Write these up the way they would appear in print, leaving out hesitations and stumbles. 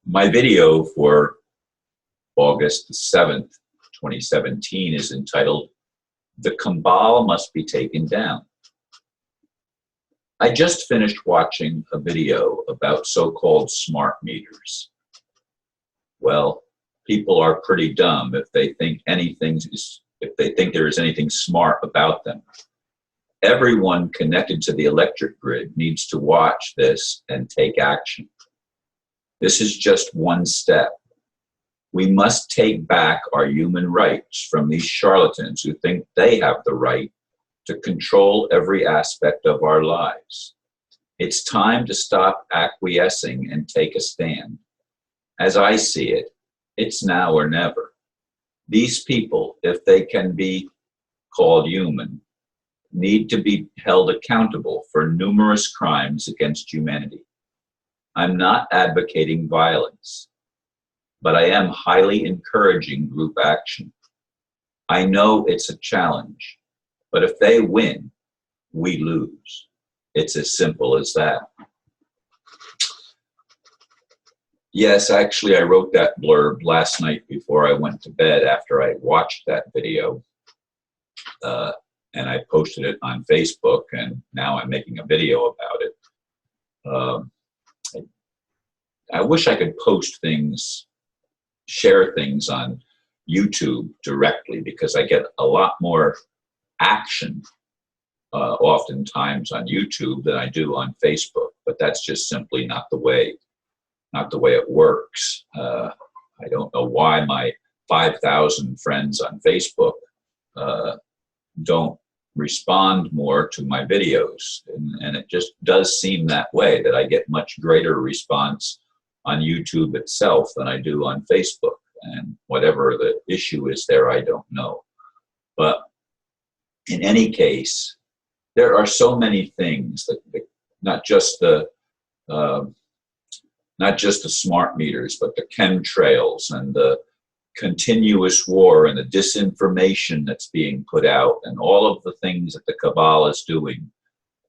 My video for August 7th, 2017 is entitled, "The Cabal Must Be Taken Down." I just finished watching a video about so-called smart meters. Well, people are pretty dumb if they think there is anything smart about them. Everyone connected to the electric grid needs to watch this and take action. This is just one step. We must take back our human rights from these charlatans who think they have the right to control every aspect of our lives. It's time to stop acquiescing and take a stand. As I see it, it's now or never. These people, if they can be called human, need to be held accountable for numerous crimes against humanity. I'm not advocating violence, but I am highly encouraging group action. I know it's a challenge, but if they win, we lose. It's as simple as that. Yes, actually, I wrote that blurb last night before I went to bed after I watched that video. And I posted it on Facebook, and now I'm making a video about it. I wish I could post things, share things on YouTube directly, because I get a lot more action oftentimes on YouTube than I do on Facebook. But that's just simply not the way it works. I don't know why my 5,000 friends on Facebook don't respond more to my videos, and it just does seem that way, that I get much greater response on YouTube itself than I do on Facebook. And whatever the issue is there, I don't know. But in any case, there are so many things that not just the smart meters, but the chemtrails and the continuous war and the disinformation that's being put out, and all of the things that the Cabal is doing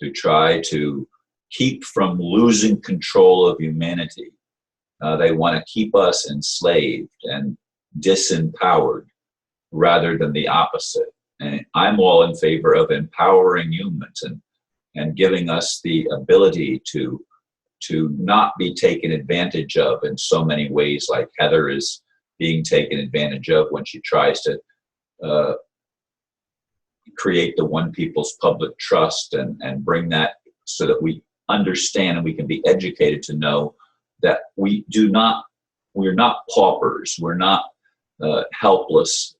to try to keep from losing control of humanity. They want to keep us enslaved and disempowered rather than the opposite. And I'm all in favor of empowering humans and giving us the ability to not be taken advantage of in so many ways, like Heather is being taken advantage of when she tries to create the one people's public trust and bring that so that we understand and we can be educated to know that we're not paupers, we're not helpless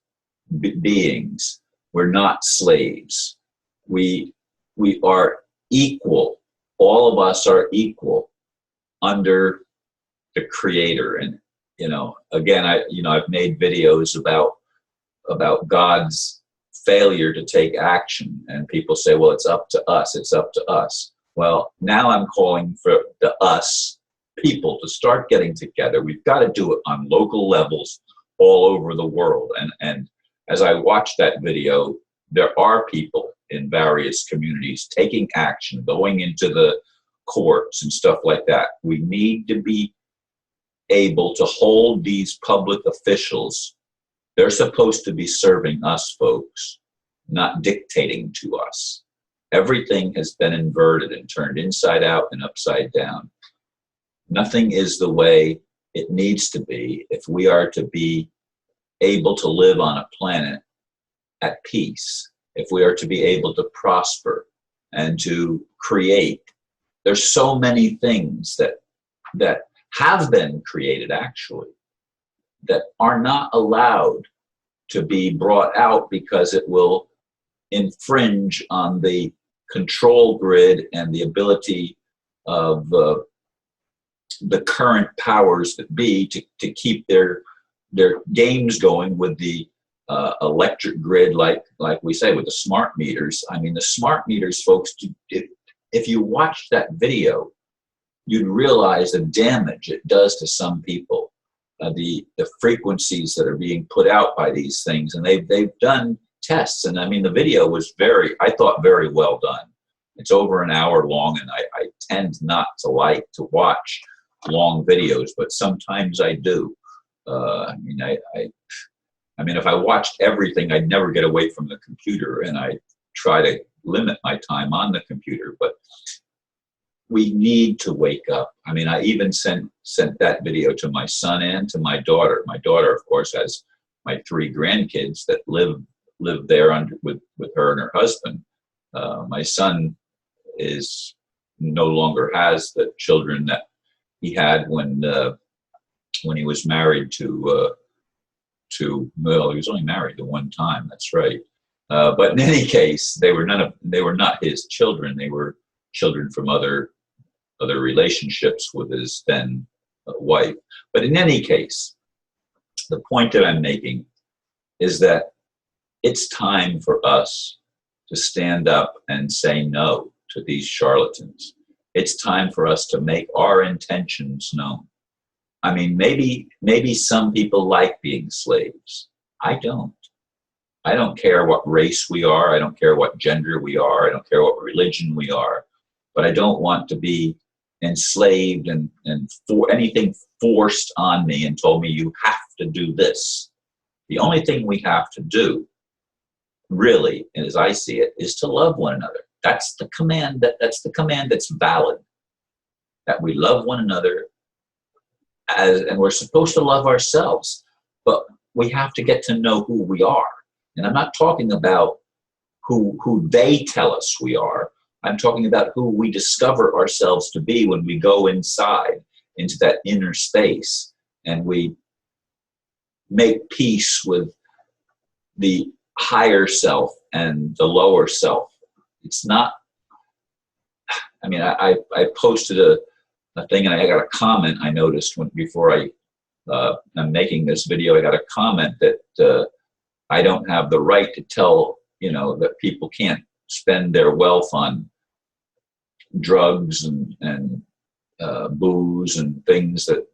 beings, we're not slaves. We are equal. All of us are equal under the Creator. And again, I've made videos about God's failure to take action, and people say, well, it's up to us, it's up to us. Well, now I'm calling for the us people to start getting together. We've got to do it on local levels all over the world. And as I watched that video, there are people in various communities taking action, going into the courts and stuff like that. We need to be able to hold these public officials. They're supposed to be serving us folks, not dictating to us. Everything has been inverted and turned inside out and upside down. Nothing is the way it needs to be if we are to be able to live on a planet at peace, if we are to be able to prosper and to create. There's so many things that have been created, actually, that are not allowed to be brought out because it will infringe on the control grid and the ability of the current powers that be to keep their games going with the electric grid, like we say, with the smart meters. I mean, the smart meters, folks, if you watch that video, you'd realize the damage it does to some people, the frequencies that are being put out by these things. And they've done tests, and I mean, the video was I thought very well done. It's over an hour long, and I tend not to like to watch long videos, but sometimes I do. I mean, if I watched everything, I'd never get away from the computer, and I try to limit my time on the computer. But we need to wake up. I mean, I even sent that video to my son and to my daughter. My daughter, of course, has my 3 grandkids that live there with her and her husband. My son no longer has the children that he had when he was married to well, he was only married the one time. That's right. But in any case, they were not his children. They were children from other relationships with his then wife. But in any case, the point that I'm making is that it's time for us to stand up and say no to these charlatans. It's time for us to make our intentions known. I mean, maybe some people like being slaves. I don't. I don't care what race we are. I don't care what gender we are. I don't care what religion we are. But I don't want to be enslaved and for anything forced on me and told me you have to do this. The only thing we have to do, really, as I see it, is to love one another. That's the command that's valid. That we love one another, and we're supposed to love ourselves, but we have to get to know who we are. And I'm not talking about who they tell us we are. I'm talking about who we discover ourselves to be when we go inside into that inner space and we make peace with the higher self and the lower self. It's not, I mean, I posted a thing and I got a comment I noticed before I'm making this video. I got a comment that I don't have the right to tell, that people can't spend their wealth on drugs and booze and things that,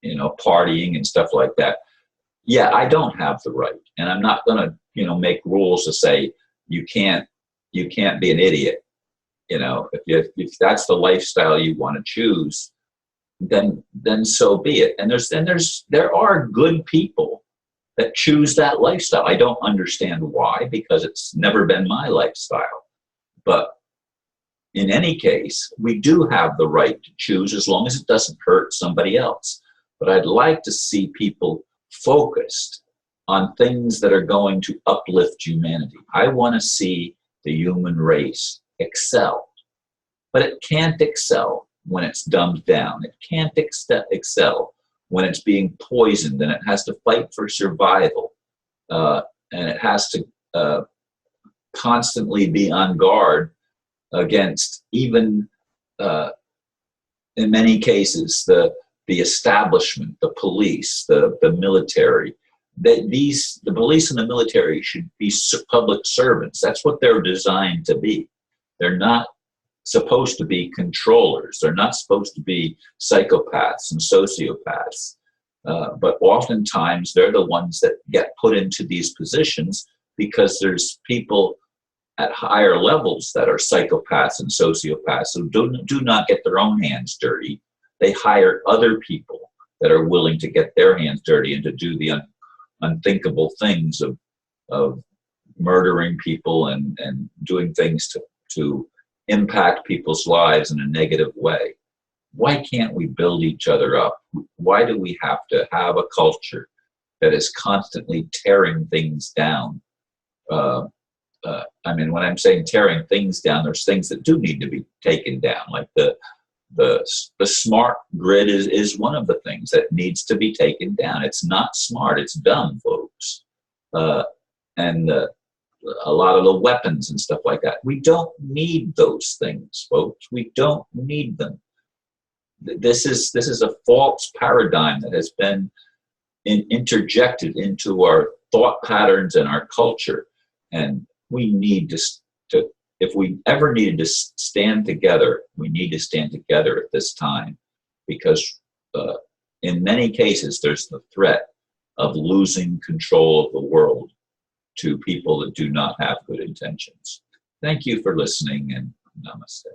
partying and stuff like that. Yeah, I don't have the right, and I'm not going to, make rules to say you can't be an idiot. If that's the lifestyle you want to choose, then so be it. And there are good people that choose that lifestyle. I don't understand why, because it's never been my lifestyle. But in any case, we do have the right to choose as long as it doesn't hurt somebody else. But I'd like to see people focused on things that are going to uplift humanity. I want to see the human race excel. But it can't excel when it's dumbed down. It can't excel when it's being poisoned, and it has to fight for survival. And it has to constantly be on guard against even, in many cases, the establishment, the police, the military. The police and the military should be public servants. That's what they're designed to be. They're not supposed to be controllers. They're not supposed to be psychopaths and sociopaths. But oftentimes they're the ones that get put into these positions because there's people at higher levels that are psychopaths and sociopaths who do not get their own hands dirty. They hire other people that are willing to get their hands dirty and to do the unthinkable things of murdering people and doing things to impact people's lives in a negative way. Why can't we build each other up? Why do we have to have a culture that is constantly tearing things down? I mean, when I'm saying tearing things down, there's things that do need to be taken down, like the smart grid is one of the things that needs to be taken down. It's not smart, it's dumb, folks. And a lot of the weapons and stuff like that. We don't need those things, folks. We don't need them. This is a false paradigm that has been interjected into our thought patterns and our culture. And we need to, if we ever needed to stand together, we need to stand together at this time, because in many cases, there's the threat of losing control of the world to people that do not have good intentions. Thank you for listening, and namaste.